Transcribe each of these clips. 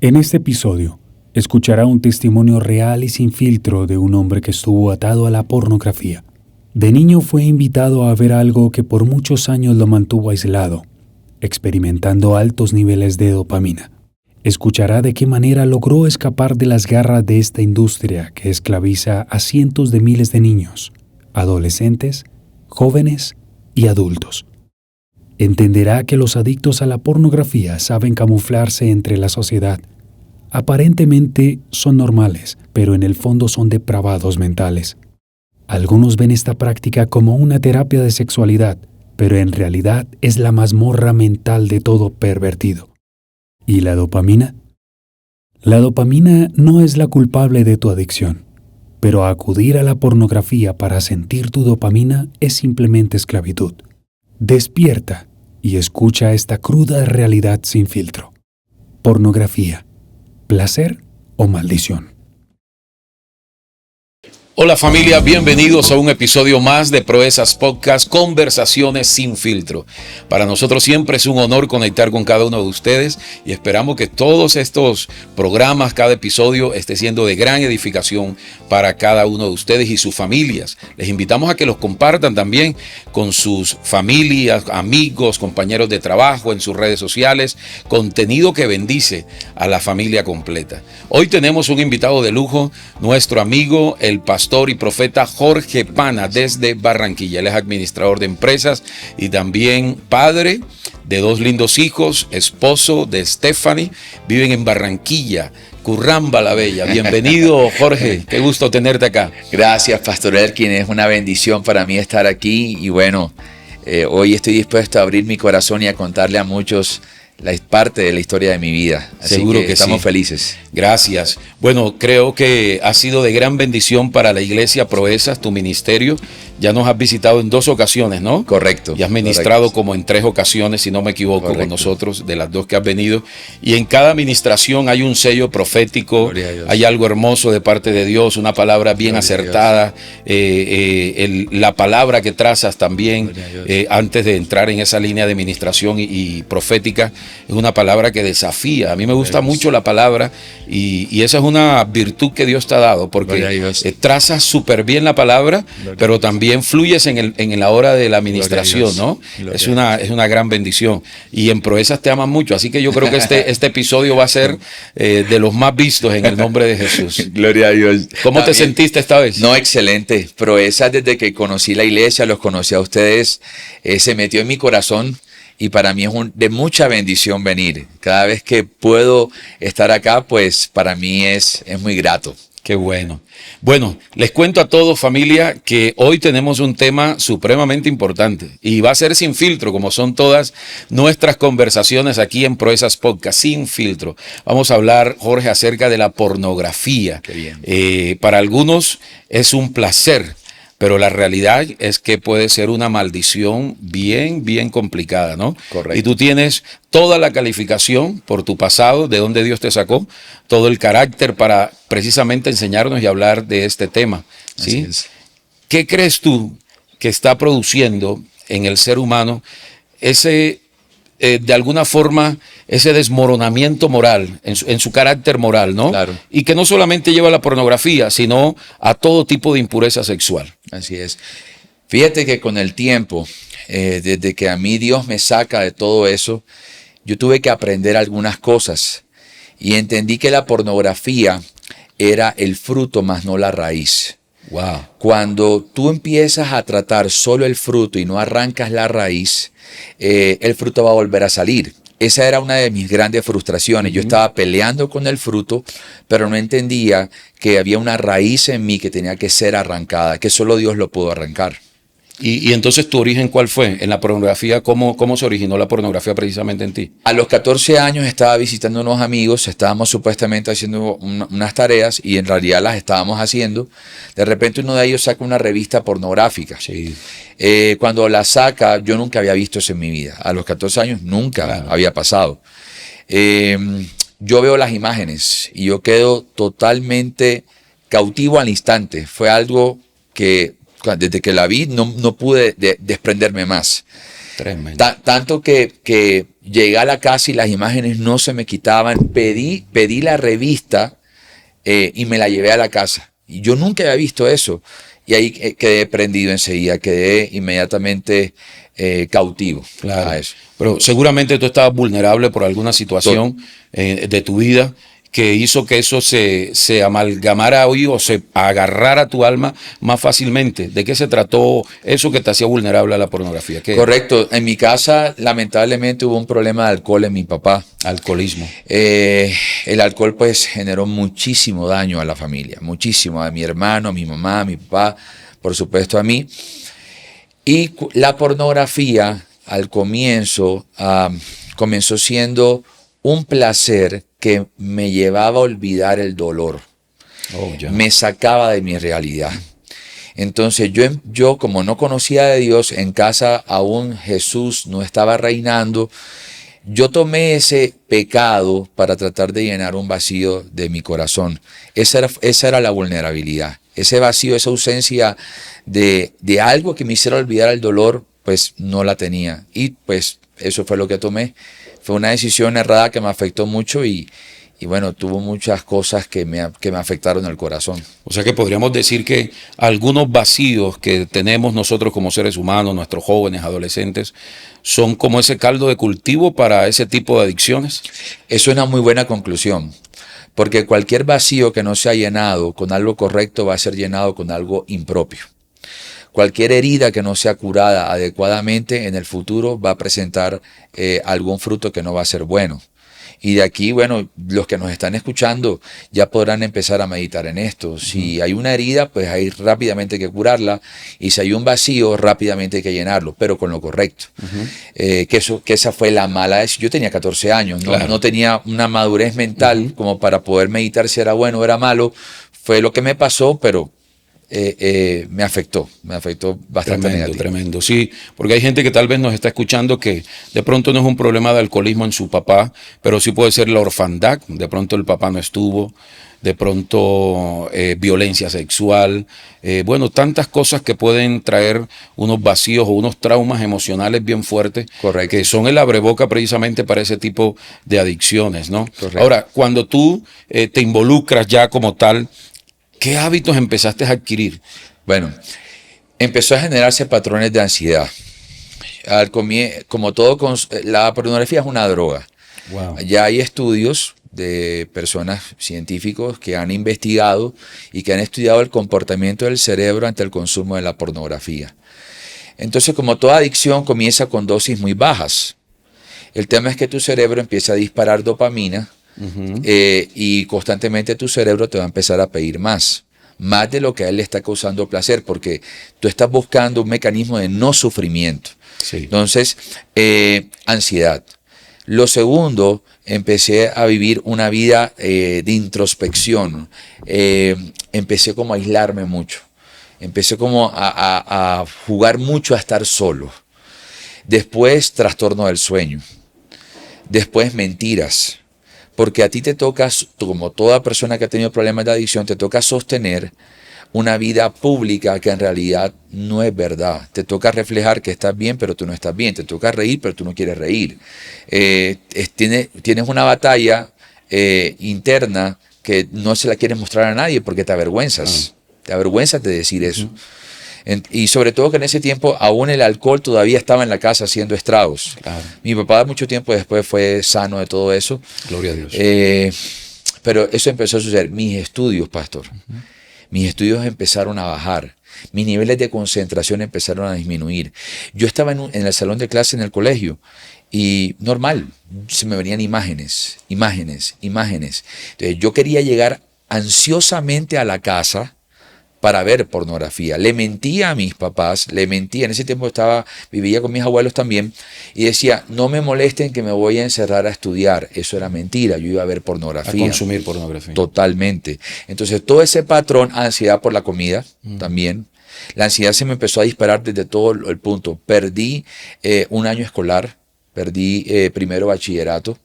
En este episodio, escuchará un testimonio real y sin filtro de un hombre que estuvo atado a la pornografía. De niño fue invitado a ver algo que por muchos años lo mantuvo aislado, experimentando altos niveles de dopamina. Escuchará de qué manera logró escapar de las garras de esta industria que esclaviza a cientos de miles de niños, adolescentes, jóvenes y adultos. Entenderá que los adictos a la pornografía saben camuflarse entre la sociedad. Aparentemente son normales, pero en el fondo son depravados mentales. Algunos ven esta práctica como una terapia de sexualidad, pero en realidad es la mazmorra mental de todo pervertido. ¿Y la dopamina? La dopamina no es la culpable de tu adicción, pero acudir a la pornografía para sentir tu dopamina es simplemente esclavitud. Despierta y escucha esta cruda realidad sin filtro. Pornografía, placer o maldición. Hola familia, bienvenidos a un episodio más de Proezas Podcast, Conversaciones sin filtro. Para nosotros siempre es un honor conectar con cada uno de ustedes y esperamos que todos estos programas, cada episodio esté siendo de gran edificación para cada uno de ustedes y sus familias. Les invitamos a que los compartan también con sus familias, amigos, compañeros de trabajo, en sus redes sociales, contenido que bendice a la familia completa. Hoy tenemos un invitado de lujo, nuestro amigo, el pastor y profeta Jorge Pana desde Barranquilla. Él es administrador de empresas y también padre de dos lindos hijos, esposo de Stephanie, viven en Barranquilla, Curramba la Bella. Bienvenido, Jorge, qué gusto tenerte acá. Gracias, Pastor Elkin, es una bendición para mí estar aquí y bueno, hoy estoy dispuesto a abrir mi corazón y a contarle a muchos parte de la historia de mi vida. Así Seguro que estamos felices. Gracias. Bueno, creo que ha sido de gran bendición para la iglesia Proezas, tu ministerio. Ya nos has visitado en 2 ocasiones, ¿no? Correcto. Y has ministrado como en 3 ocasiones, si no me equivoco, con nosotros, de las 2 que has venido. Y en cada administración hay un sello profético, hay algo hermoso de parte de Dios, una palabra bien acertada, la palabra que trazas también antes de entrar en esa línea de administración y profética, es una palabra que desafía. A mí me gusta mucho la palabra y esa es una virtud que Dios te ha dado, porque trazas súper bien la palabra, pero también fluyes en la hora de la administración, ¿no? Es una gran bendición. Y en Proezas te aman mucho, así que yo creo que este episodio va a ser de los más vistos en el nombre de Jesús. Gloria a Dios. ¿Cómo te sentiste esta vez? No, excelente. Proezas, desde que conocí la iglesia, los conocí a ustedes, se metió en mi corazón. Y para mí es de mucha bendición venir. Cada vez que puedo estar acá, pues para mí es muy grato. Qué bueno. Bueno, les cuento a todos, familia, que hoy tenemos un tema supremamente importante y va a ser sin filtro, como son todas nuestras conversaciones aquí en Proezas Podcast, sin filtro. Vamos a hablar, Jorge, acerca de la pornografía. Qué bien. Para algunos es un placer, pero la realidad es que puede ser una maldición bien, bien complicada, ¿no? Correcto. Y tú tienes toda la calificación por tu pasado, de dónde Dios te sacó, todo el carácter para precisamente enseñarnos y hablar de este tema, ¿sí? Así es. ¿Qué crees tú que está produciendo en el ser humano de alguna forma, ese desmoronamiento moral, en su carácter moral, ¿no? Claro. Y que no solamente lleva a la pornografía, sino a todo tipo de impureza sexual. Así es. Fíjate que con el tiempo, desde que a mí Dios me saca de todo eso, yo tuve que aprender algunas cosas y entendí que la pornografía era el fruto más no la raíz. Wow. Cuando tú empiezas a tratar solo el fruto y no arrancas la raíz, el fruto va a volver a salir. Esa era una de mis grandes frustraciones. Yo estaba peleando con el fruto, pero no entendía que había una raíz en mí que tenía que ser arrancada, que solo Dios lo pudo arrancar. Y entonces, ¿tu origen cuál fue? En la pornografía, ¿cómo se originó la pornografía precisamente en ti? A los 14 años estaba visitando unos amigos, estábamos supuestamente haciendo unas tareas y en realidad las estábamos haciendo. De repente uno de ellos saca una revista pornográfica. Sí. Cuando la saca, yo nunca había visto eso en mi vida. A los 14 años nunca había pasado. Yo veo las imágenes y yo quedo totalmente cautivo al instante. Fue algo que desde que la vi no pude desprenderme más. Tremendo. Tanto que Llegué a la casa y las imágenes no se me quitaban. Pedí la revista y me la llevé a la casa. Y yo nunca había visto eso. Y ahí quedé prendido enseguida, quedé inmediatamente cautivo a eso. Pero seguramente tú estabas vulnerable por alguna situación de tu vida que hizo que eso se amalgamara hoy o se agarrara a tu alma más fácilmente. ¿De qué se trató eso que te hacía vulnerable a la pornografía? ¿Qué? Correcto. En mi casa, lamentablemente, hubo un problema de alcohol en mi papá. Alcoholismo. El alcohol, pues, generó muchísimo daño a la familia. Muchísimo. A mi hermano, a mi mamá, a mi papá, por supuesto a mí. Y la pornografía, al comienzo, comenzó siendo un placer que me llevaba a olvidar el dolor. Me sacaba de mi realidad. Entonces yo como no conocía de Dios, en casa aún Jesús no estaba reinando, yo tomé ese pecado para tratar de llenar un vacío de mi corazón. Esa era la vulnerabilidad. Ese vacío, esa ausencia de algo que me hiciera olvidar el dolor, pues no la tenía. Y pues eso fue lo que tomé. Fue una decisión errada que me afectó mucho y bueno, tuvo muchas cosas que me afectaron el corazón. O sea que podríamos decir que algunos vacíos que tenemos nosotros como seres humanos, nuestros jóvenes, adolescentes, son como ese caldo de cultivo para ese tipo de adicciones. Eso es una muy buena conclusión, porque cualquier vacío que no sea llenado con algo correcto va a ser llenado con algo impropio. Cualquier herida que no sea curada adecuadamente en el futuro va a presentar algún fruto que no va a ser bueno. Y de aquí, bueno, los que nos están escuchando ya podrán empezar a meditar en esto. Si hay una herida, pues hay rápidamente que curarla. Y si hay un vacío, rápidamente hay que llenarlo, pero con lo correcto. Que esa fue la mala decisión. Yo tenía 14 años, no tenía una madurez mental como para poder meditar si era bueno o era malo. Fue lo que me pasó, pero me afectó bastante negativo. Tremendo, sí, porque hay gente que tal vez nos está escuchando que de pronto no es un problema de alcoholismo en su papá, pero sí puede ser la orfandad, de pronto el papá no estuvo, de pronto violencia sexual, bueno, tantas cosas que pueden traer unos vacíos o unos traumas emocionales bien fuertes. Correcto. Que son el abreboca precisamente para ese tipo de adicciones, ¿no? Correcto. Ahora, cuando tú te involucras ya como tal, ¿qué hábitos empezaste a adquirir? Bueno, empezó a generarse patrones de ansiedad. Como todo, la pornografía es una droga. Wow. Ya hay estudios de personas científicos que han investigado y que han estudiado el comportamiento del cerebro ante el consumo de la pornografía. Entonces, como toda adicción, comienza con dosis muy bajas. El tema es que tu cerebro empieza a disparar dopamina. Y constantemente tu cerebro te va a empezar a pedir más de lo que a él le está causando placer, porque tú estás buscando un mecanismo de no sufrimiento. Sí. Entonces, ansiedad. Lo segundo, empecé a vivir una vida de introspección. Empecé como a aislarme mucho. Empecé como a jugar mucho a estar solo. Después, trastorno del sueño. Después, mentiras. Porque a ti te toca, como toda persona que ha tenido problemas de adicción, te toca sostener una vida pública que en realidad no es verdad. Te toca reflejar que estás bien, pero tú no estás bien. Te toca reír, pero tú no quieres reír. Tienes una batalla interna que no se la quieres mostrar a nadie porque te avergüenzas. Te avergüenzas de decir eso. Y sobre todo que en ese tiempo aún el alcohol todavía estaba en la casa haciendo estragos. Claro. Mi papá mucho tiempo después fue sano de todo eso. Gloria a Dios. Pero eso empezó a suceder. Mis estudios, pastor, mis estudios empezaron a bajar. Mis niveles de concentración empezaron a disminuir. Yo estaba en el salón de clase en el colegio y normal, se me venían imágenes. Entonces yo quería llegar ansiosamente a la casa para ver pornografía. Le mentía a mis papás, en ese tiempo vivía con mis abuelos también, y decía, no me molesten que me voy a encerrar a estudiar. Eso era mentira, yo iba a ver pornografía. A consumir pornografía. Totalmente. Entonces todo ese patrón, ansiedad por la comida también. La ansiedad se me empezó a disparar desde todo el punto. Perdí un año escolar, perdí primero bachillerato,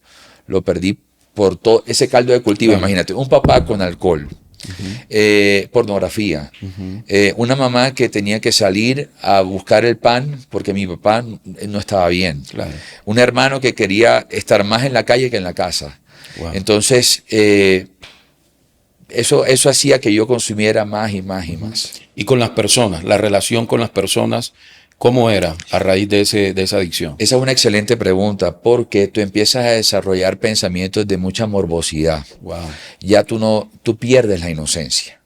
lo perdí por todo ese caldo de cultivo. Imagínate, un papá con alcohol, pornografía. Una mamá que tenía que salir a buscar el pan porque mi papá no estaba bien. Claro. Un hermano que quería estar más en la calle que en la casa. Wow. Entonces, eso hacía que yo consumiera más y más y más. Y con las personas, la relación con las personas, ¿cómo era a raíz de esa adicción? Esa es una excelente pregunta porque tú empiezas a desarrollar pensamientos de mucha morbosidad. Wow. Ya tú pierdes la inocencia.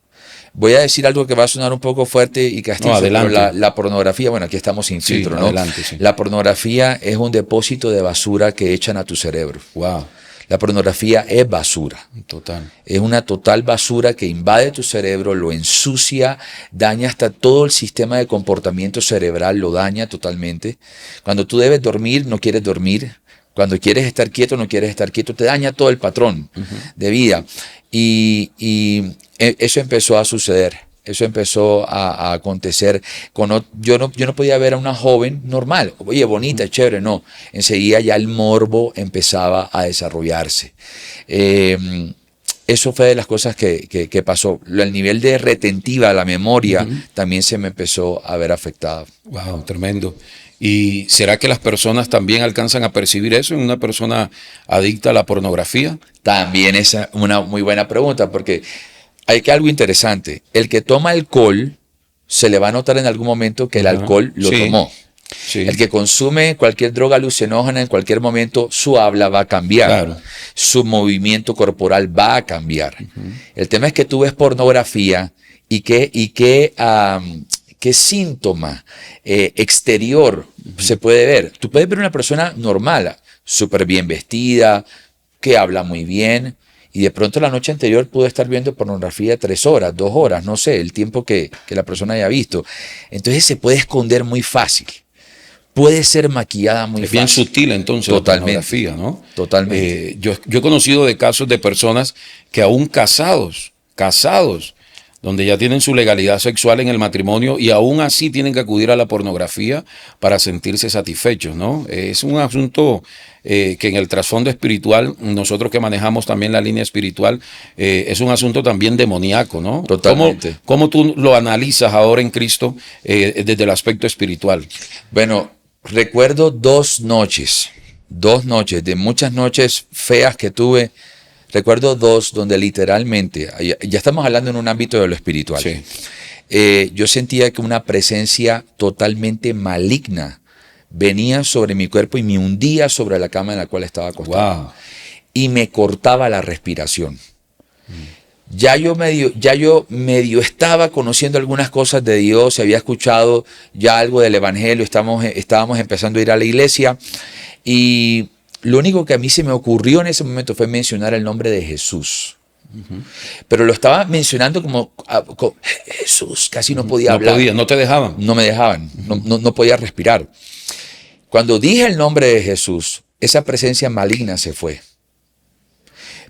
Voy a decir algo que va a sonar un poco fuerte y castizo, No, adelante. pero la pornografía, bueno, aquí estamos sin filtro, Sí, ¿no? adelante, sí. La pornografía es un depósito de basura que echan a tu cerebro. Wow. La pornografía es basura. Total. Es una total basura que invade tu cerebro, lo ensucia, daña hasta todo el sistema de comportamiento cerebral, lo daña totalmente. Cuando tú debes dormir, no quieres dormir. Cuando quieres estar quieto, no quieres estar quieto. Te daña todo el patrón de vida. Y eso empezó a suceder. Eso empezó a acontecer. Yo no podía ver a una joven normal, oye, bonita, chévere, no. Enseguida ya el morbo empezaba a desarrollarse. Eso fue de las cosas que pasó. El nivel de retentiva, la memoria, también se me empezó a ver afectado. Wow, tremendo. ¿Y será que las personas también alcanzan a percibir eso en una persona adicta a la pornografía? También esa es una muy buena pregunta, porque hay algo interesante. El que toma alcohol, se le va a notar en algún momento que el alcohol lo tomó. Sí. El que consume cualquier droga alucinógena en cualquier momento, su habla va a cambiar. Claro. Su movimiento corporal va a cambiar. El tema es que tú ves pornografía y qué síntoma exterior se puede ver. Tú puedes ver una persona normal, súper bien vestida, que habla muy bien, y de pronto la noche anterior pudo estar viendo pornografía 3 horas, 2 horas, no sé, el tiempo que la persona haya visto. Entonces se puede esconder muy fácil. Puede ser maquillada muy fácil. Es bien sutil entonces Totalmente. la pornografía, ¿no? Totalmente. Yo he conocido de casos de personas que aún casados, donde ya tienen su legalidad sexual en el matrimonio y aún así tienen que acudir a la pornografía para sentirse satisfechos, ¿no? Es un asunto que en el trasfondo espiritual, nosotros que manejamos también la línea espiritual, es un asunto también demoníaco, ¿no? Totalmente. ¿Cómo tú lo analizas ahora en Cristo desde el aspecto espiritual? Bueno, recuerdo 2 noches, de muchas noches feas que tuve. Recuerdo 2 donde literalmente, ya estamos hablando en un ámbito de lo espiritual. Sí. Yo sentía que una presencia totalmente maligna venía sobre mi cuerpo y me hundía sobre la cama en la cual estaba acostado. Wow. Y me cortaba la respiración. Ya yo medio estaba conociendo algunas cosas de Dios, había escuchado ya algo del Evangelio, estábamos empezando a ir a la iglesia y lo único que a mí se me ocurrió en ese momento fue mencionar el nombre de Jesús. Pero lo estaba mencionando como Jesús, casi no podía hablar. No te dejaban. No me dejaban, no podía respirar. Cuando dije el nombre de Jesús, esa presencia maligna se fue.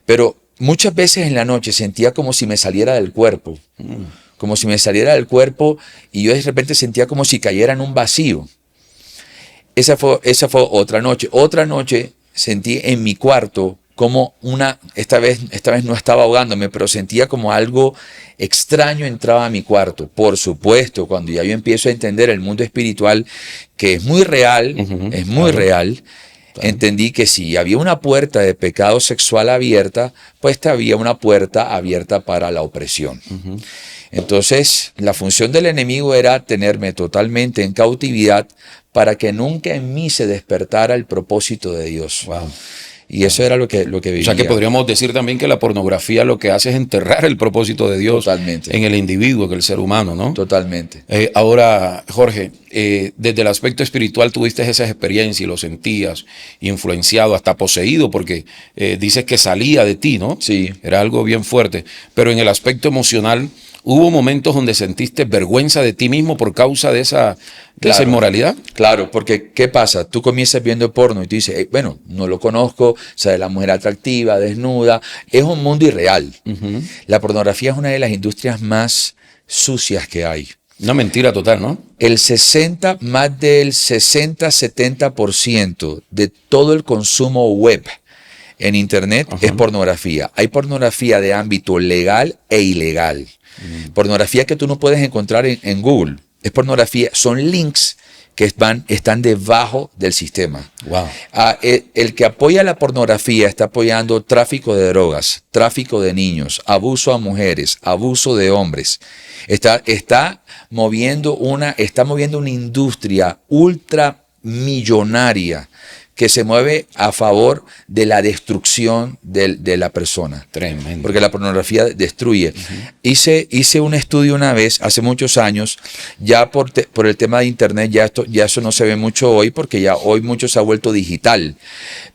Pero muchas veces en la noche sentía como si me saliera del cuerpo. Como si me saliera del cuerpo y yo de repente sentía como si cayera en un vacío. Esa fue otra noche. Otra noche sentí en mi cuarto como esta vez no estaba ahogándome, pero sentía como algo extraño entraba a mi cuarto. Por supuesto, cuando ya yo empiezo a entender el mundo espiritual, que es muy real, real, entendí que si había una puerta de pecado sexual abierta, pues había una puerta abierta para la opresión. Entonces, la función del enemigo era tenerme totalmente en cautividad para que nunca en mí se despertara el propósito de Dios. Wow. Y eso era lo que vivía. O sea que podríamos decir también que la pornografía lo que hace es enterrar el propósito de Dios Totalmente. en el individuo, en el ser humano, ¿no? Totalmente. Ahora, Jorge, desde el aspecto espiritual tuviste esas experiencias y lo sentías influenciado, hasta poseído, porque dices que salía de ti, ¿no? Sí. Era algo bien fuerte. Pero en el aspecto emocional, ¿hubo momentos donde sentiste vergüenza de ti mismo por causa de esa inmoralidad? Claro, porque ¿qué pasa? Tú comienzas viendo porno y tú dices, hey, bueno, no lo conozco, o sea, la mujer atractiva, desnuda, es un mundo irreal. La pornografía es una de las industrias más sucias que hay. Una mentira total, ¿no? Más del 60-70% de todo el consumo web en internet Ajá. es pornografía. Hay pornografía de ámbito legal e ilegal. Pornografía que tú no puedes encontrar en Google. Es pornografía, son links que están debajo del sistema. Wow. El que apoya la pornografía está apoyando tráfico de drogas, tráfico de niños, abuso a mujeres, abuso de hombres. Está moviendo una industria ultramillonaria que se mueve a favor de la destrucción de la persona. Tremendo. Porque la pornografía destruye. Hice un estudio una vez, hace muchos años, ya por el tema de internet, ya eso no se ve mucho hoy, porque ya hoy mucho se ha vuelto digital.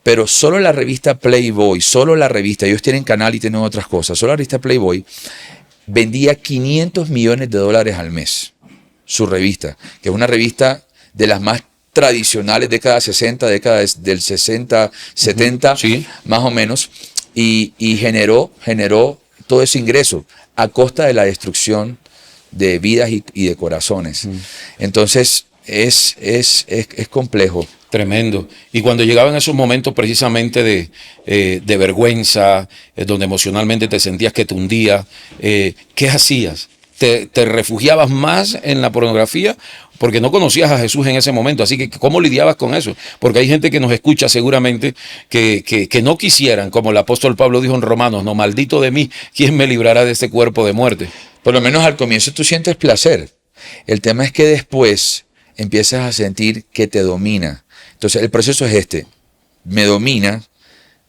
Pero solo la revista Playboy, ellos tienen canal y tienen otras cosas, solo la revista Playboy vendía $500 millones al mes, su revista, que es una revista de las más tradicionales, décadas 60, décadas del 60, 70, Sí. más o menos, y generó todo ese ingreso a costa de la destrucción de vidas y de corazones. Entonces, es complejo. Tremendo. Y cuando llegaban esos momentos precisamente de vergüenza, donde emocionalmente te sentías que te hundía, ¿qué hacías? ¿Te refugiabas más en la pornografía? Porque no conocías a Jesús en ese momento. Así que, ¿cómo lidiabas con eso? Porque hay gente que nos escucha seguramente que no quisieran, como el apóstol Pablo dijo en Romanos, no, maldito de mí, ¿quién me librará de este cuerpo de muerte? Por lo menos al comienzo tú sientes placer. El tema es que después empiezas a sentir que te domina. Entonces el proceso es este. Me domina,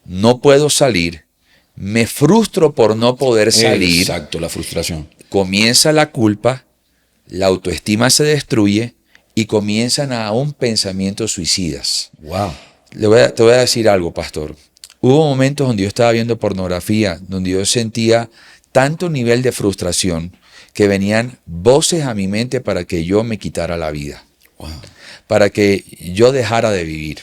no puedo salir, me frustro por no poder salir. Exacto, la frustración. Comienza la culpa, la autoestima se destruye y comienzan aún pensamientos suicidas. Wow. Te voy a decir algo, pastor. Hubo momentos donde yo estaba viendo pornografía, donde yo sentía tanto nivel de frustración que venían voces a mi mente para que yo me quitara la vida, Wow. para que yo dejara de vivir.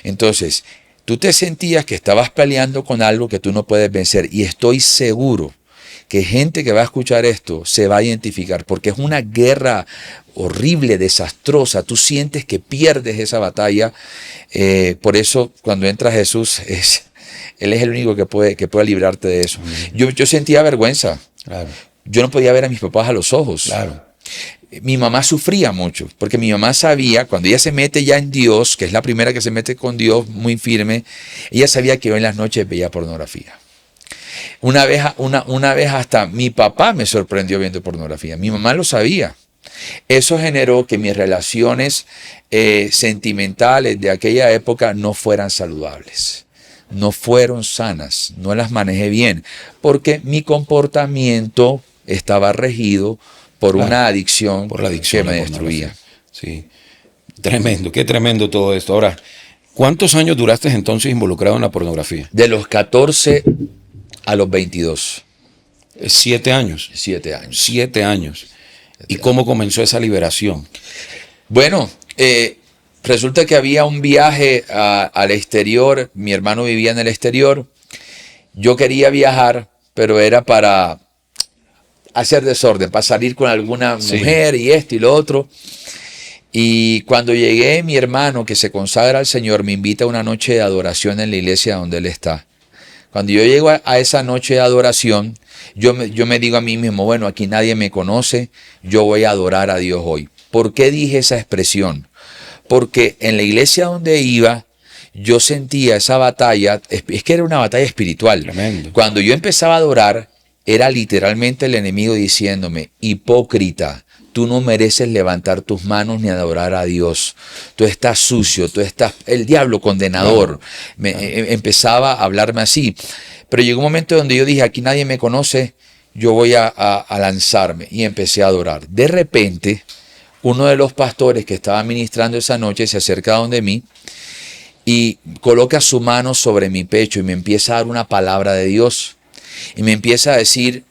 Entonces, tú te sentías que estabas peleando con algo que tú no puedes vencer, y estoy seguro que gente que va a escuchar esto se va a identificar, porque es una guerra horrible, desastrosa. Tú sientes que pierdes esa batalla. Por eso, cuando entra Jesús, Él es el único que puede librarte de eso. Yo sentía vergüenza. Claro. Yo no podía ver a mis papás a los ojos. Claro. Mi mamá sufría mucho, porque mi mamá sabía, cuando ella se mete ya en Dios, que es la primera que se mete con Dios muy firme, ella sabía que yo en las noches veía pornografía. Una vez hasta mi papá me sorprendió viendo pornografía. Mi mamá lo sabía. Eso generó que mis relaciones sentimentales de aquella época no fueran saludables. No fueron sanas. No las manejé bien. Porque mi comportamiento estaba regido por una adicción, Por la adicción que me a la destruía. pornografía. Sí. Tremendo, qué tremendo todo esto. Ahora, ¿cuántos años duraste entonces involucrado en la pornografía? De los 14 a los 22. 7 años. 7 años. 7 años. ¿Y cómo comenzó esa liberación? Bueno, resulta que había un viaje al exterior. Mi hermano vivía en el exterior. Yo quería viajar, pero era para hacer desorden, para salir con alguna mujer y esto y lo otro. Y cuando llegué, mi hermano, que se consagra al Señor, me invita a una noche de adoración en la iglesia donde él está. Cuando yo llego a esa noche de adoración, yo me digo a mí mismo, bueno, aquí nadie me conoce, yo voy a adorar a Dios hoy. ¿Por qué dije esa expresión? Porque en la iglesia donde iba, yo sentía esa batalla, es que era una batalla espiritual. Tremendo. Cuando yo empezaba a adorar, era literalmente el enemigo diciéndome, hipócrita, tú no mereces levantar tus manos ni adorar a Dios. Tú estás sucio, tú estás... El diablo condenador. Empezaba a hablarme así. Pero llegó un momento donde yo dije, aquí nadie me conoce, yo voy a lanzarme. Y empecé a adorar. De repente, uno de los pastores que estaba ministrando esa noche se acerca donde mí y coloca su mano sobre mi pecho y me empieza a dar una palabra de Dios. Y me empieza a decir,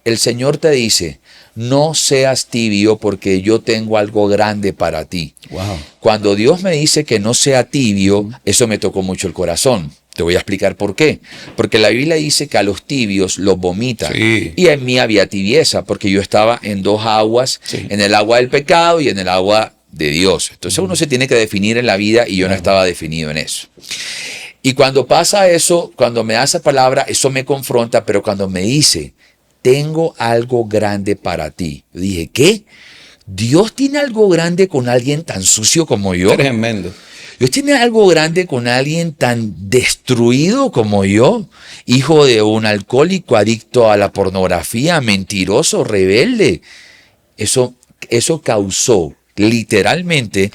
el Señor te dice, no seas tibio porque yo tengo algo grande para ti. Wow. Cuando Dios me dice que no sea tibio, eso me tocó mucho el corazón. Te voy a explicar por qué. Porque la Biblia dice que a los tibios los vomita. Sí. Y en mí había tibieza porque yo estaba en dos aguas, Sí. en el agua del pecado y en el agua de Dios. Entonces uno se tiene que definir en la vida y yo no estaba definido en eso. Y cuando pasa eso, cuando me da esa palabra, eso me confronta, pero cuando me dice, tengo algo grande para ti, yo dije, ¿qué? ¿Dios tiene algo grande con alguien tan sucio como yo? Tremendo. Dios tiene algo grande con alguien tan destruido como yo, hijo de un alcohólico, adicto a la pornografía, mentiroso, rebelde. Eso causó literalmente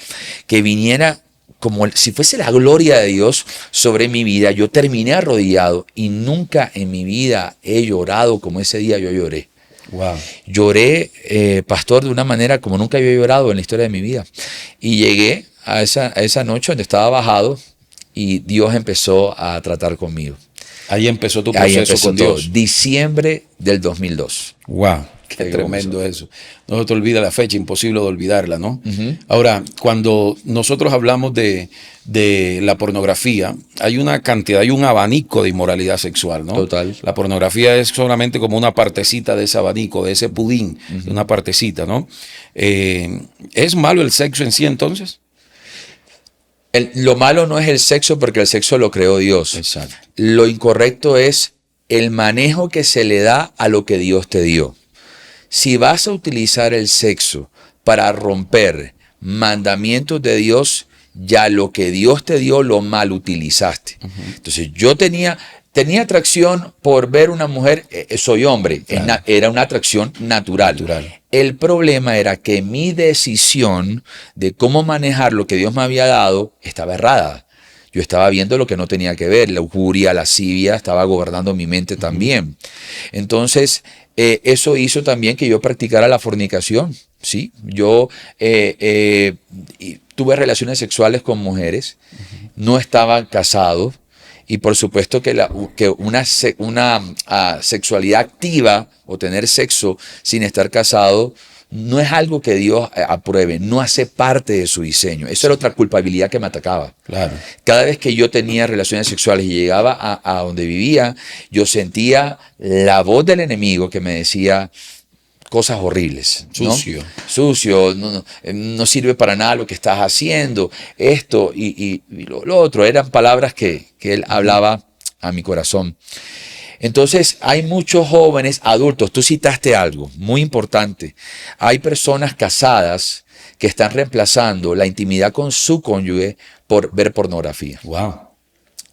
que viniera como si fuese la gloria de Dios sobre mi vida. Yo terminé arrodillado y nunca en mi vida he llorado como ese día yo lloré. Wow. Lloré, pastor, de una manera como nunca había llorado en la historia de mi vida. Y llegué a esa noche donde estaba bajado y Dios empezó a tratar conmigo. Ahí empezó tu Ahí proceso empezó con todo. Dios. Diciembre del 2002. Wow. Qué tremendo eso. No se te olvida la fecha, imposible de olvidarla, ¿no? Ahora, cuando nosotros hablamos de la pornografía, hay una cantidad, hay un abanico de inmoralidad sexual, ¿no? Total. La pornografía es solamente como una partecita de ese abanico, de ese pudín, una partecita, ¿no? ¿Es malo el sexo en sí entonces? Lo malo no es el sexo porque el sexo lo creó Dios. Exacto. Lo incorrecto es el manejo que se le da a lo que Dios te dio. Si vas a utilizar el sexo para romper mandamientos de Dios, ya lo que Dios te dio lo mal utilizaste. Entonces yo tenía atracción por ver una mujer, soy hombre, claro. Era una atracción natural. El problema era que mi decisión de cómo manejar lo que Dios me había dado estaba errada. Yo estaba viendo lo que no tenía que ver, la lujuria, la lascivia, estaba gobernando mi mente también. Entonces, eso hizo también que yo practicara la fornicación, ¿sí? Yo tuve relaciones sexuales con mujeres, no estaba casado, y por supuesto que una sexualidad activa o tener sexo sin estar casado no es algo que Dios apruebe, no hace parte de su diseño. Esa era otra culpabilidad que me atacaba. Claro. Cada vez que yo tenía relaciones sexuales y llegaba a donde vivía, yo sentía la voz del enemigo que me decía cosas horribles. Sucio. ¿No? Sucio, no sirve para nada lo que estás haciendo, esto y lo otro. Eran palabras que él hablaba a mi corazón. Entonces hay muchos jóvenes adultos, tú citaste algo muy importante, hay personas casadas que están reemplazando la intimidad con su cónyuge por ver pornografía. Wow.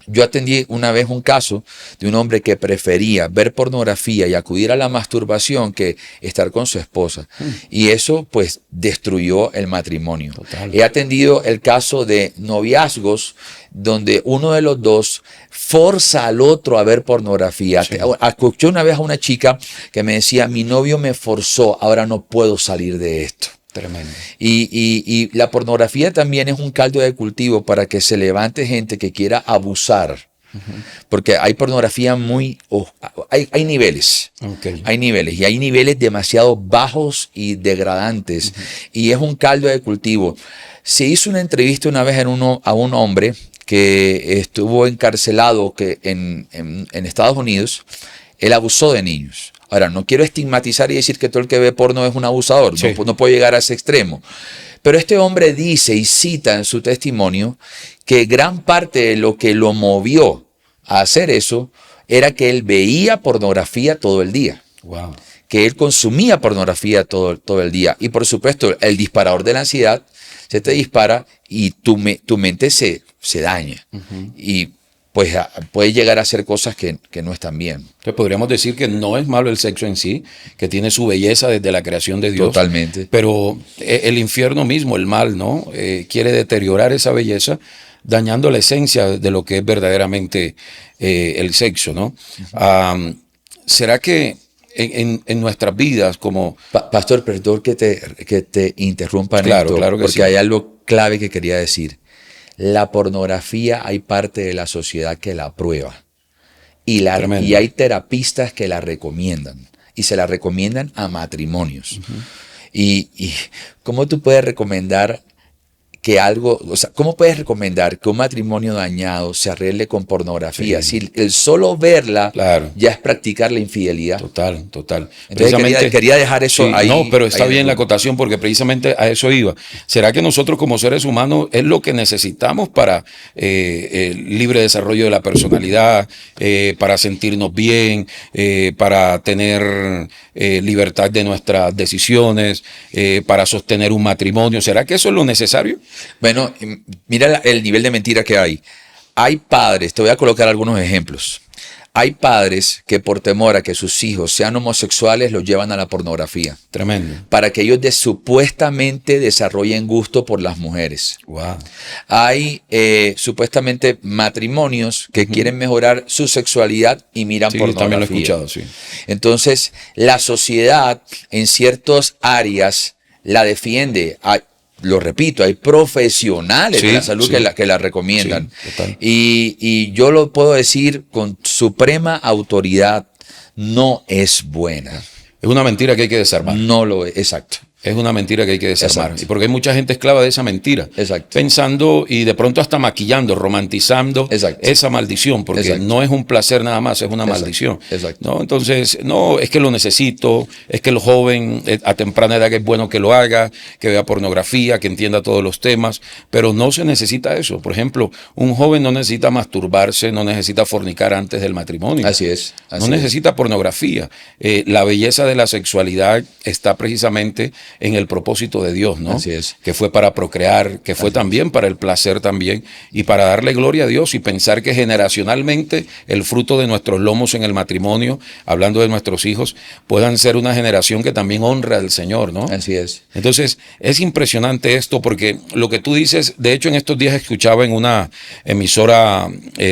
Yo atendí una vez un caso de un hombre que prefería ver pornografía y acudir a la masturbación que estar con su esposa. Y eso pues destruyó el matrimonio. Total. He atendido el caso de noviazgos donde uno de los dos forza al otro a ver pornografía. Sí. Escuché una vez a una chica que me decía, mi novio me forzó, ahora no puedo salir de esto. Tremendo. Y la pornografía también es un caldo de cultivo para que se levante gente que quiera abusar. Porque hay pornografía hay niveles. Okay. Hay niveles y hay niveles demasiado bajos y degradantes. Y es un caldo de cultivo. Se hizo una entrevista una vez a un hombre que estuvo encarcelado en Estados Unidos. Él abusó de niños. Ahora, no quiero estigmatizar y decir que todo el que ve porno es un abusador, sí. No puedo llegar a ese extremo. Pero este hombre dice y cita en su testimonio que gran parte de lo que lo movió a hacer eso era que él veía pornografía todo el día. Wow. Que él consumía pornografía todo el día. Y por supuesto, el disparador de la ansiedad se te dispara y tu mente se daña. Y pues puede llegar a hacer cosas que no están bien. Entonces podríamos decir que no es malo el sexo en sí, que tiene su belleza desde la creación de Dios. Totalmente. Pero el infierno mismo, el mal, ¿no? Quiere deteriorar esa belleza, dañando la esencia de lo que es verdaderamente el sexo, ¿no? ¿Será que en nuestras vidas como... Pastor, perdón que te interrumpa en claro, esto, claro que porque sí. Hay algo clave que quería decir. La pornografía hay parte de la sociedad que la aprueba y hay terapistas que la recomiendan y se la recomiendan a matrimonios. Y ¿cómo tú puedes recomendar que algo, o sea, ¿cómo puedes recomendar que un matrimonio dañado se arregle con pornografía? Sí. Si el solo verla Claro. ya es practicar la infidelidad. Total. Entonces quería dejar eso sí, ahí. no, pero está ahí bien la acotación porque precisamente a eso iba. ¿Será que nosotros como seres humanos es lo que necesitamos para el libre desarrollo de la personalidad, para sentirnos bien, para tener libertad de nuestras decisiones, para sostener un matrimonio? ¿Será que eso es lo necesario? Bueno, mira el nivel de mentira que hay. Hay padres, te voy a colocar algunos ejemplos. Hay padres que por temor a que sus hijos sean homosexuales los llevan a la pornografía. Tremendo. Para que ellos supuestamente desarrollen gusto por las mujeres. Wow. Hay supuestamente matrimonios que quieren mejorar su sexualidad y miran Sí, pornografía. también lo he escuchado, sí. Entonces, la sociedad en ciertas áreas la defiende. Lo repito, hay profesionales de la salud que la recomiendan. Sí, total. Y yo lo puedo decir con suprema autoridad, no es buena. Es una mentira que hay que desarmar. No lo es, exacto. Es una mentira que hay que desarmar. Exacto. Y porque hay mucha gente esclava de esa mentira. Exacto. Pensando y de pronto hasta maquillando, romantizando Exacto. esa maldición. Porque Exacto. no es un placer nada más, es una Exacto. maldición. Exacto. ¿No? Entonces, no, es que lo necesito, es que el joven a temprana edad que es bueno que lo haga, que vea pornografía, que entienda todos los temas. Pero no se necesita eso. Por ejemplo, un joven no necesita masturbarse, no necesita fornicar antes del matrimonio. Así es. No necesita pornografía. La belleza de la sexualidad está precisamente en el propósito de Dios, ¿no? Así es. Que fue para procrear, que fue también para el placer también y para darle gloria a Dios y pensar que generacionalmente el fruto de nuestros lomos en el matrimonio, hablando de nuestros hijos, puedan ser una generación que también honra al Señor, ¿no? Así es. Entonces, es impresionante esto porque lo que tú dices, de hecho en estos días escuchaba en una emisora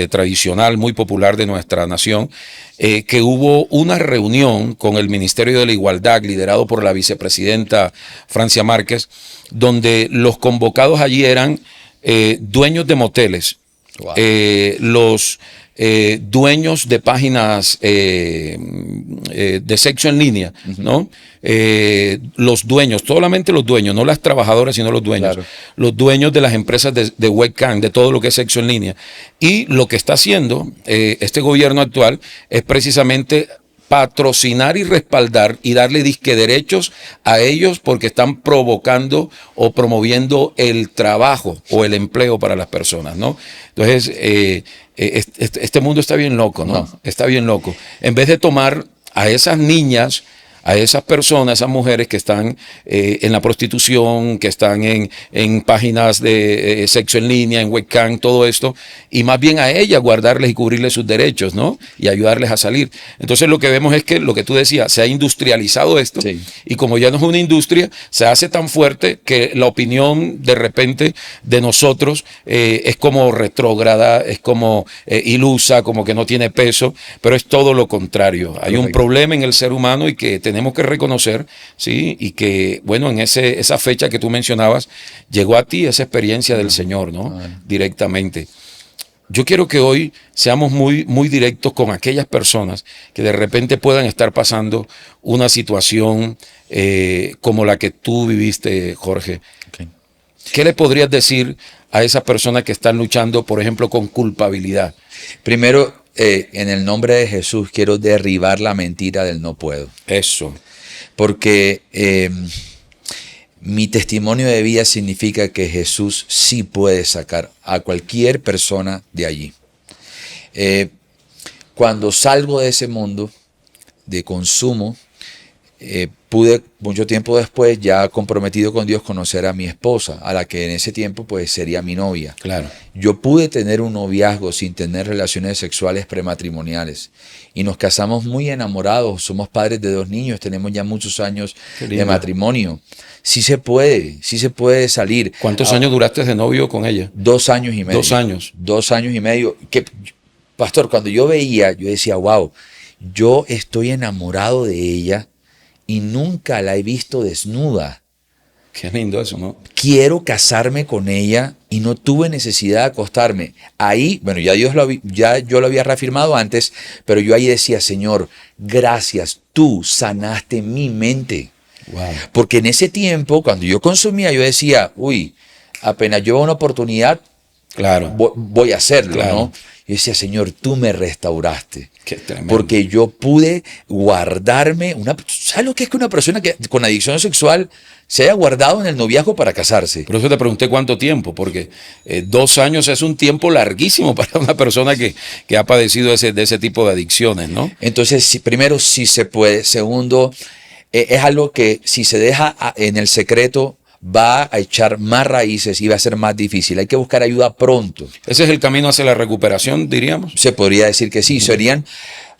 tradicional muy popular de nuestra nación, que hubo una reunión con el Ministerio de la Igualdad liderado por la vicepresidenta Francia Márquez, donde los convocados allí eran dueños de moteles, Wow. los dueños de páginas de sexo en línea, ¿no? Los dueños, solamente los dueños, no las trabajadoras, sino los dueños. Claro. Los dueños de las empresas de webcam, de todo lo que es sexo en línea. Y lo que está haciendo este gobierno actual es precisamente patrocinar y respaldar y darle disque derechos a ellos porque están provocando o promoviendo el trabajo o el empleo para las personas, ¿no? Entonces, este mundo está bien loco, ¿no? Está bien loco. En vez de tomar a esas niñas, a esas personas, esas mujeres que están en la prostitución, que están en páginas de sexo en línea, en webcam, todo esto, y más bien a ellas guardarles y cubrirles sus derechos, ¿no? Y ayudarles a salir. Entonces lo que vemos es que lo que tú decías, se ha industrializado esto, sí. Y como ya no es una industria, se hace tan fuerte que la opinión de repente de nosotros es como retrógrada, es como ilusa, como que no tiene peso, pero es todo lo contrario. Hay un problema en el ser humano y que tenemos que reconocer, ¿sí? Y que, bueno, en esa fecha que tú mencionabas, llegó a ti esa experiencia del Señor, ¿no? Directamente. Yo quiero que hoy seamos muy, muy directos con aquellas personas que de repente puedan estar pasando una situación como la que tú viviste, Jorge. Okay. ¿Qué le podrías decir a esas personas que están luchando, por ejemplo, con culpabilidad? Primero, en el nombre de Jesús quiero derribar la mentira del no puedo. Eso. Porque mi testimonio de vida significa que Jesús sí puede sacar a cualquier persona de allí. Cuando salgo de ese mundo de consumo, pude mucho tiempo después, ya comprometido con Dios, conocer a mi esposa, a la que en ese tiempo pues sería mi novia. Claro. Yo pude tener un noviazgo sin tener relaciones sexuales prematrimoniales y nos casamos muy enamorados, somos padres de 2 niños, tenemos ya muchos años de matrimonio. Sí se puede salir. ¿Cuántos años duraste de novio con ella? 2 años y medio. 2 años. 2 años y medio. Que, pastor, cuando yo veía, yo decía, wow, yo estoy enamorado de ella y nunca la he visto desnuda. Qué lindo eso, ¿no? Quiero casarme con ella y no tuve necesidad de acostarme. Ahí, bueno, ya yo lo había reafirmado antes, pero yo ahí decía, Señor, gracias, tú sanaste mi mente. Wow. Porque en ese tiempo, cuando yo consumía, yo decía, uy, Apenas yo veo una oportunidad, Claro. voy a hacerlo, Claro. ¿no? Yo decía, Señor, tú me restauraste. Qué tremendo. Porque yo pude guardarme ¿sabes lo que es que una persona que con adicción sexual se haya guardado en el noviazgo para casarse? Por eso te pregunté cuánto tiempo, porque 2 años es un tiempo larguísimo para una persona que ha padecido de ese tipo de adicciones, ¿no? Entonces, primero, si se puede. Segundo, es algo que si se deja en el secreto va a echar más raíces y va a ser más difícil. Hay que buscar ayuda pronto. Ese es el camino hacia la recuperación, diríamos. Se podría decir que sí.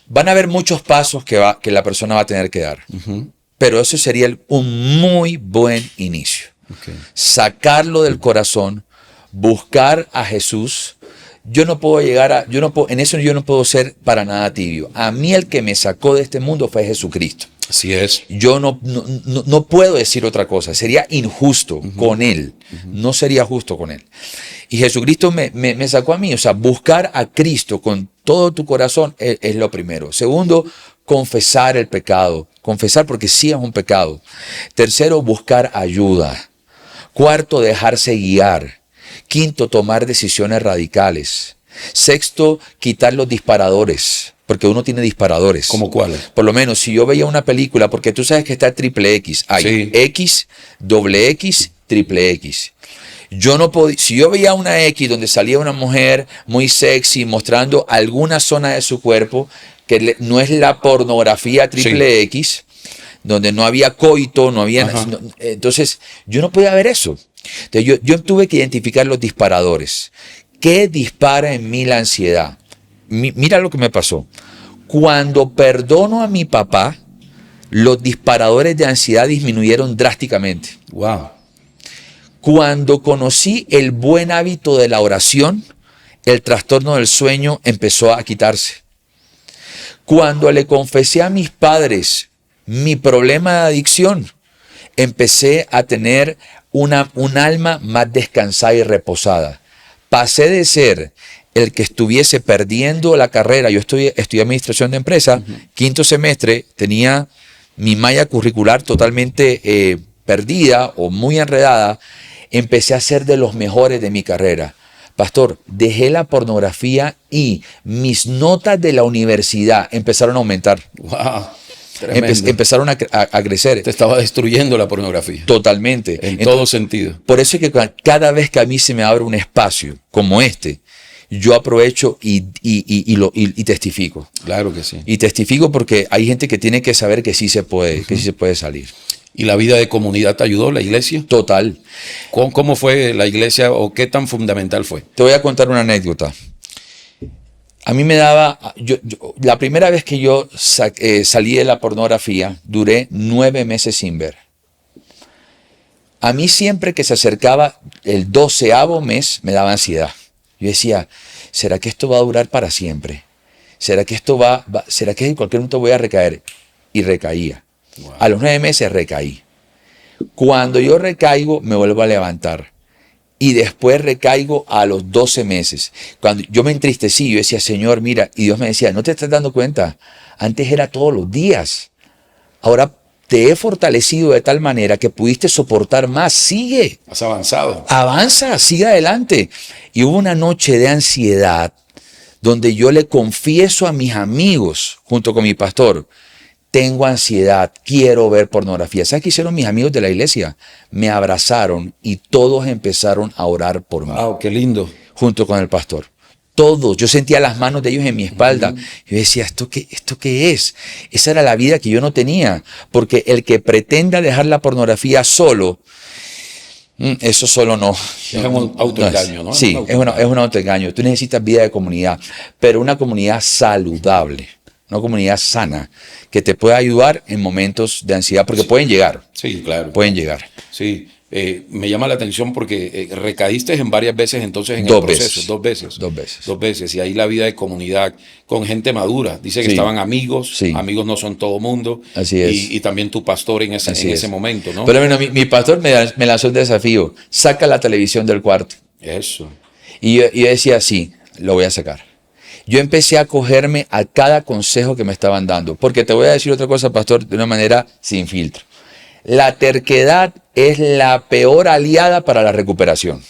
Van a haber muchos pasos que la persona va a tener que dar. Pero eso sería un muy buen inicio. Okay. Sacarlo del corazón, buscar a Jesús. En eso yo no puedo ser para nada tibio. A mí el que me sacó de este mundo fue Jesucristo. Así es. Yo no puedo decir otra cosa. Sería injusto con Él. No sería justo con Él. Y Jesucristo me sacó a mí. O sea, buscar a Cristo con todo tu corazón es lo primero. Segundo, confesar el pecado. Confesar porque sí es un pecado. Tercero, buscar ayuda. Cuarto, dejarse guiar. Quinto, tomar decisiones radicales. Sexto, quitar los disparadores. Porque uno tiene disparadores. ¿Cómo cuáles? Por lo menos, si yo veía una película, porque tú sabes que está triple X. Hay Sí. X, doble X, triple X. Si yo veía una X donde salía una mujer muy sexy mostrando alguna zona de su cuerpo, que no es la pornografía triple X, donde no había coito, no había... Ajá. Entonces, yo no podía ver eso. Entonces, yo tuve que identificar los disparadores. ¿Qué dispara en mí la ansiedad? Mira lo que me pasó. Cuando perdono a mi papá, los disparadores de ansiedad disminuyeron drásticamente. Wow. Cuando conocí el buen hábito de la oración, el trastorno del sueño empezó a quitarse. Cuando le confesé a mis padres mi problema de adicción, empecé a tener un alma más descansada y reposada. Pasé de ser el que estuviese perdiendo la carrera. Yo estudié administración de empresa, quinto semestre, tenía mi malla curricular totalmente perdida o muy enredada. Empecé a ser de los mejores de mi carrera. Pastor, dejé la pornografía y mis notas de la universidad empezaron a aumentar. Wow. Tremendo. Empezaron a crecer. Te estaba destruyendo la pornografía. Totalmente. En todo sentido. Por eso es que cada vez que a mí se me abre un espacio como este, yo aprovecho y testifico. Claro que sí. Y testifico porque hay gente que tiene que saber que sí se puede, que sí se puede salir. ¿Y la vida de comunidad te ayudó, la iglesia? Total. ¿Cómo fue la iglesia o qué tan fundamental fue? Te voy a contar una anécdota. A mí me daba, la primera vez que yo salí de la pornografía, duré 9 meses sin ver. A mí siempre que se acercaba el 12º mes me daba ansiedad. Yo decía, ¿será que esto va a durar para siempre? ¿Será que será que en cualquier momento voy a recaer? Y recaía. Wow. A los 9 meses recaí. Cuando yo recaigo, me vuelvo a levantar. Y después recaigo a los 12 meses. Cuando yo me entristecí, yo decía, Señor, mira, y Dios me decía, ¿no te estás dando cuenta? Antes era todos los días. Ahora te he fortalecido de tal manera que pudiste soportar más. Sigue. Has avanzado. Avanza, sigue adelante. Y hubo una noche de ansiedad donde yo le confieso a mis amigos, junto con mi pastor, tengo ansiedad, quiero ver pornografía. ¿Sabes qué hicieron mis amigos de la iglesia? Me abrazaron y todos empezaron a orar por mí. Wow, qué lindo. Junto con el pastor. Todos. Yo sentía las manos de ellos en mi espalda. Yo decía, ¿esto qué es? Esa era la vida que yo no tenía. Porque el que pretenda dejar la pornografía solo, eso solo no. Es un autoengaño, ¿no? Sí, es un autoengaño. Tú necesitas vida de comunidad, pero una comunidad saludable. Una comunidad sana que te pueda ayudar en momentos de ansiedad, porque pueden llegar. Sí, claro. Pueden llegar. Sí, me llama la atención porque recaíste en varias veces entonces en el proceso. 2 veces. 2 veces. 2 veces. Y ahí la vida de comunidad con gente madura. Dice que Sí. estaban amigos. Sí. Amigos no son todo mundo. Así es. Y también tu pastor en Así ese es. momento, ¿no? Pero bueno, mi pastor me lanzó el desafío. Saca la televisión del cuarto. Eso. Y yo decía, sí, lo voy a sacar. Yo empecé a acogerme a cada consejo que me estaban dando. Porque te voy a decir otra cosa, pastor, de una manera sin filtro. La terquedad es la peor aliada para la recuperación.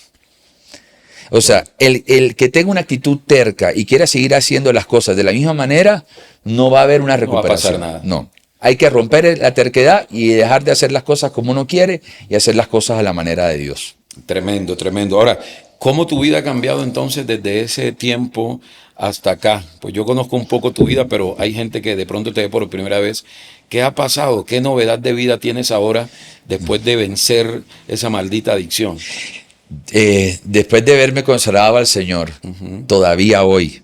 O sea, el que tenga una actitud terca y quiera seguir haciendo las cosas de la misma manera, no va a haber una recuperación. No va a pasar nada. No. Hay que romper la terquedad y dejar de hacer las cosas como uno quiere y hacer las cosas a la manera de Dios. Tremendo, tremendo. Ahora, ¿cómo tu vida ha cambiado entonces desde ese tiempo hasta acá? Pues yo conozco un poco tu vida, pero hay gente que de pronto te ve por primera vez. ¿Qué ha pasado? ¿Qué novedad de vida tienes ahora después de vencer esa maldita adicción? Después de haberme consagrado al Señor, todavía hoy,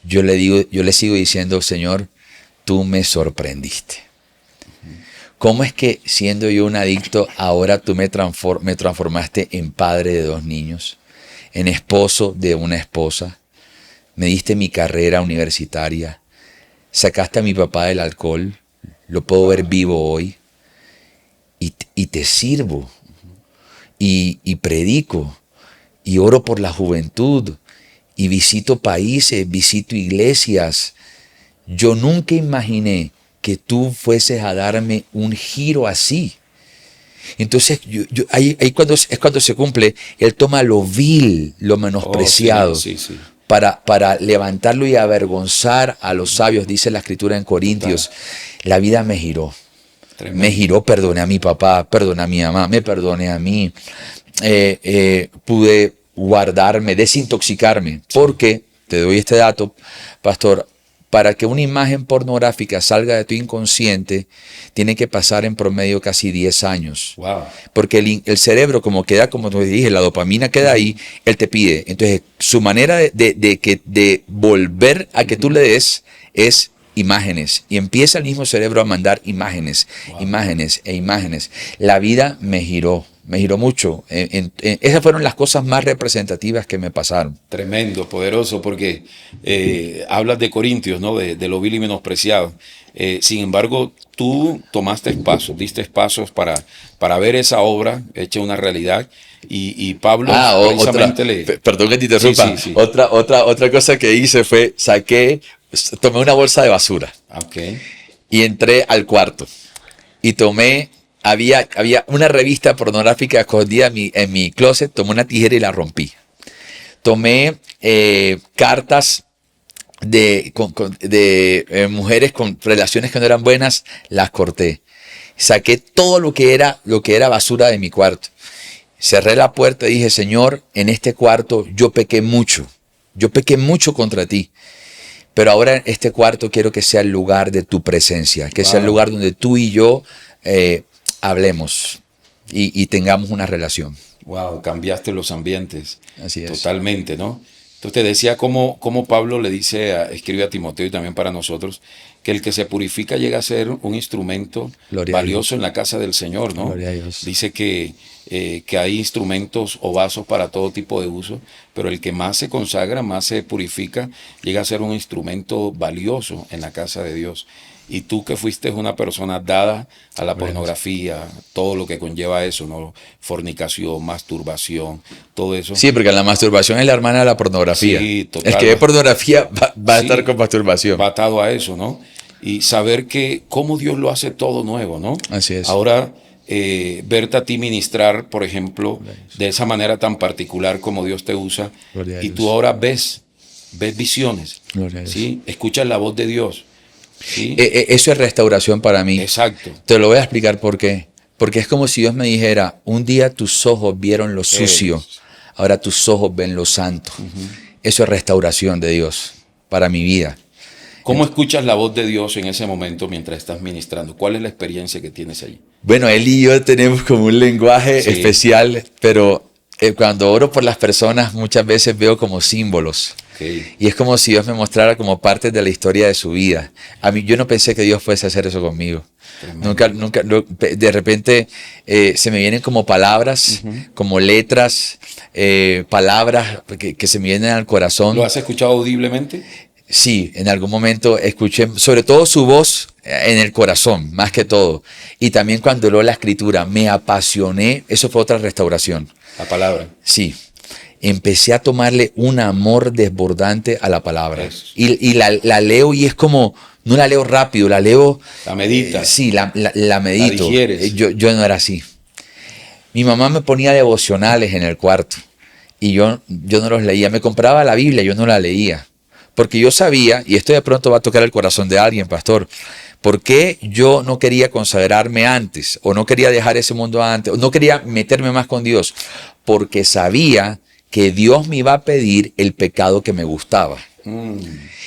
yo le sigo diciendo, Señor, tú me sorprendiste. ¿Cómo es que siendo yo un adicto, ahora tú me transformaste en padre de 2 niños, en esposo de una esposa, me diste mi carrera universitaria, sacaste a mi papá del alcohol, lo puedo ver vivo hoy, y te sirvo, y predico, y oro por la juventud, y visito países, visito iglesias. Yo nunca imaginé que tú fueses a darme un giro así. Entonces, ahí es cuando se cumple. Él toma lo vil, lo menospreciado, Sí. para levantarlo y avergonzar a los sabios, dice la Escritura en Corintios. La vida me giró. Tremendo. Me giró, perdoné a mi papá, perdoné a mi mamá, me perdoné a mí. Pude guardarme, desintoxicarme, porque, te doy este dato, pastor, para que una imagen pornográfica salga de tu inconsciente, tiene que pasar en promedio casi 10 años. Wow. Porque el cerebro, como queda, como te dije, la dopamina queda ahí, él te pide. Entonces, su manera de volver a que tú le des es imágenes. Y empieza el mismo cerebro a mandar imágenes, imágenes e imágenes. La vida me giró mucho. Esas fueron las cosas más representativas que me pasaron. Tremendo, poderoso, porque hablas de Corintios, ¿no? De lo vil y menospreciado. Sin embargo, tú diste pasos para ver esa obra hecha una realidad. Y Pablo precisamente perdón que te interrumpa. Sí. Otra cosa que hice fue, tomé una bolsa de basura. Okay. Y entré al cuarto. Y había una revista pornográfica escondida en mi closet, tomé una tijera y la rompí. Tomé cartas de mujeres con relaciones que no eran buenas, las corté. Saqué todo lo que era basura de mi cuarto. Cerré la puerta y dije, Señor, en este cuarto yo pequé mucho contra ti. Pero ahora este cuarto quiero que sea el lugar de tu presencia, que sea el lugar donde tú y yo hablemos y tengamos una relación. Wow, cambiaste los ambientes. Así es. Totalmente, ¿no? Entonces te decía cómo Pablo le escribe a Timoteo y también para nosotros, que el que se purifica llega a ser un instrumento valioso en la casa del Señor, ¿no? Gloria a Dios. Dice que hay instrumentos o vasos para todo tipo de uso, pero el que más se consagra, más se purifica, llega a ser un instrumento valioso en la casa de Dios. Y tú que fuiste una persona dada a la pornografía, todo lo que conlleva eso, ¿no? Fornicación, masturbación, todo eso. Sí, porque la masturbación es la hermana de la pornografía. Sí, total. El que ve pornografía va a estar con masturbación. Va atado a eso, ¿no? Y saber que cómo Dios lo hace todo nuevo, ¿no? Así es. Ahora, verte a ti ministrar, por ejemplo, de esa manera tan particular como Dios te usa, y tú ahora ves visiones, ¿sí? Escuchas la voz de Dios. ¿Sí? Eso es restauración para mí. Exacto. Te lo voy a explicar por qué. Porque es como si Dios me dijera, un día tus ojos vieron lo sucio, ahora tus ojos ven lo santo. Eso es restauración de Dios para mi vida. ¿Cómo escuchas la voz de Dios en ese momento mientras estás ministrando? ¿Cuál es la experiencia que tienes allí? Bueno, él y yo tenemos como un lenguaje especial, pero cuando oro por las personas muchas veces veo como símbolos. Okay. Y es como si Dios me mostrara como parte de la historia de su vida. A mí, yo no pensé que Dios fuese a hacer eso conmigo. Nunca, de repente se me vienen como palabras, como letras, palabras que se me vienen al corazón. ¿Lo has escuchado audiblemente? Sí, en algún momento escuché, sobre todo su voz en el corazón, más que todo. Y también cuando leo la escritura, me apasioné, eso fue otra restauración. La palabra. Sí. Empecé a tomarle un amor desbordante a la palabra. Y la leo y es como, no la leo rápido, la leo... La meditas. Sí, la medito. La digieres. Yo no era así. Mi mamá me ponía devocionales en el cuarto. y yo no los leía. Me compraba la Biblia, yo no la leía. Porque yo sabía, y esto de pronto va a tocar el corazón de alguien, pastor, ¿por qué yo no quería consagrarme antes? O no quería dejar ese mundo antes, o no quería meterme más con Dios. Porque sabía que Dios me iba a pedir el pecado que me gustaba.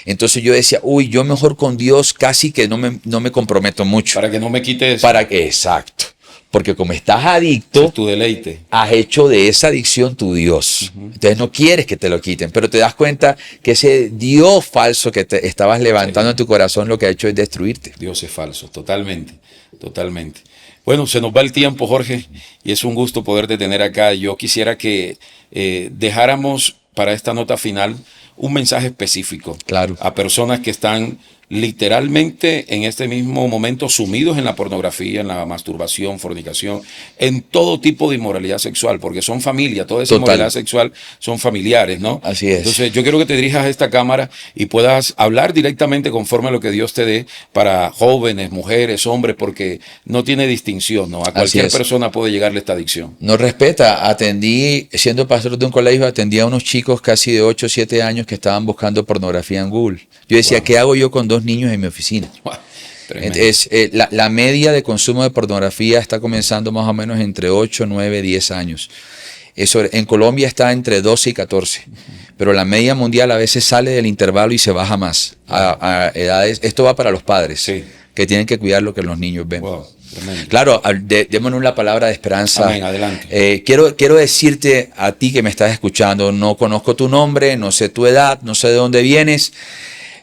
Entonces yo decía, yo mejor con Dios casi que no me comprometo mucho. Para que no me quites. Exacto. Porque como estás adicto, es tu deleite. Has hecho de esa adicción tu Dios. Entonces no quieres que te lo quiten, pero te das cuenta que ese Dios falso que te estabas levantando en tu corazón lo que ha hecho es destruirte. Dios es falso, totalmente, totalmente. Bueno, se nos va el tiempo, Jorge, y es un gusto poderte tener acá. Yo quisiera que dejáramos para esta nota final un mensaje específico a personas que están literalmente en este mismo momento sumidos en la pornografía, en la masturbación, fornicación, en todo tipo de inmoralidad sexual, porque son familia, toda esa inmoralidad sexual son familiares, ¿no? Así es. Entonces yo quiero que te dirijas a esta cámara y puedas hablar directamente conforme a lo que Dios te dé para jóvenes, mujeres, hombres, porque no tiene distinción, ¿no? A cualquier persona puede llegarle esta adicción. No respeta. Siendo pastor de un colegio, atendí a unos chicos casi de 8 o 7 años que estaban buscando pornografía en Google. Yo decía, ¿qué hago yo con 2 niños en mi oficina? La media de consumo de pornografía está comenzando más o menos entre 8, 9, 10 años. Eso, en Colombia está entre 12 y 14, pero la media mundial a veces sale del intervalo y se baja más a edades. Esto va para los padres, que tienen que cuidar lo que los niños ven. Claro, démonos la palabra de esperanza. Amén, adelante. Quiero decirte a ti que me estás escuchando, no conozco tu nombre, no sé tu edad, no sé de dónde vienes,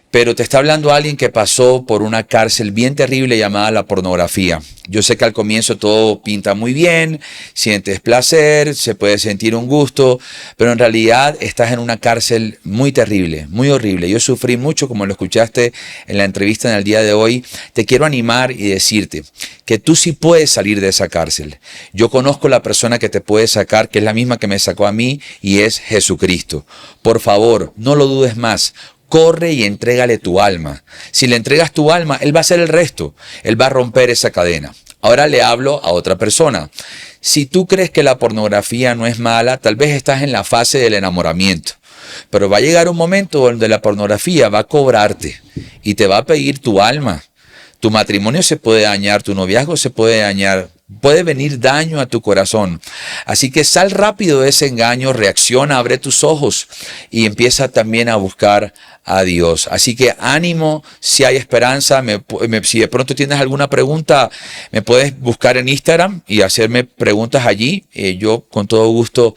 pero te está hablando alguien que pasó por una cárcel bien terrible llamada la pornografía. Yo sé que al comienzo todo pinta muy bien, sientes placer, se puede sentir un gusto, pero en realidad estás en una cárcel muy terrible, muy horrible. Yo sufrí mucho, como lo escuchaste en la entrevista en el día de hoy. Te quiero animar y decirte que tú sí puedes salir de esa cárcel. Yo conozco la persona que te puede sacar, que es la misma que me sacó a mí, y es Jesucristo. Por favor, no lo dudes más. Corre y entrégale tu alma. Si le entregas tu alma, Él va a hacer el resto. Él va a romper esa cadena. Ahora le hablo a otra persona. Si tú crees que la pornografía no es mala, tal vez estás en la fase del enamoramiento. Pero va a llegar un momento donde la pornografía va a cobrarte y te va a pedir tu alma. Tu matrimonio se puede dañar, tu noviazgo se puede dañar. Puede venir daño a tu corazón. Así que sal rápido de ese engaño, reacciona, abre tus ojos y empieza también a buscar a Dios. Así que ánimo, si hay esperanza. Si de pronto tienes alguna pregunta, me puedes buscar en Instagram y hacerme preguntas allí. Yo con todo gusto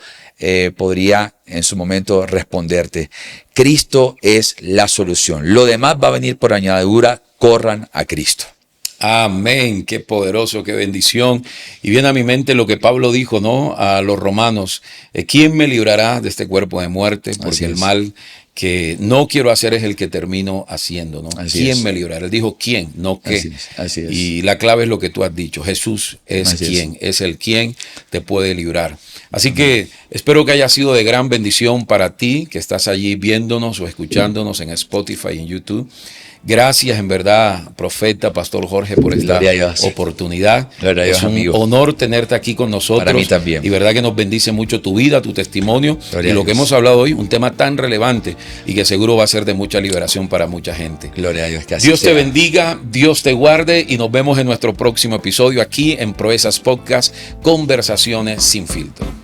podría en su momento responderte. Cristo es la solución. Lo demás va a venir por añadidura. Corran a Cristo. Amén, qué poderoso, qué bendición. Y viene a mi mente lo que Pablo dijo, ¿no? A los romanos, ¿quién me librará de este cuerpo de muerte? Porque el mal que no quiero hacer es el que termino haciendo, ¿no? ¿Quién me librará? Él dijo quién, no qué. Así es. Y la clave es lo que tú has dicho, Jesús es quien, es el quien te puede librar. Así que espero que haya sido de gran bendición para ti, que estás allí viéndonos o escuchándonos en Spotify y en YouTube. Gracias, en verdad, profeta, pastor Jorge, por esta oportunidad. Es un honor tenerte aquí con nosotros. Para mí también. Y verdad que nos bendice mucho tu vida, tu testimonio y lo que hemos hablado hoy, un tema tan relevante y que seguro va a ser de mucha liberación para mucha gente. Gloria a Dios. Que así Dios sea. te bendiga, Dios te guarde y nos vemos en nuestro próximo episodio aquí en Proezas Podcast, Conversaciones sin filtro.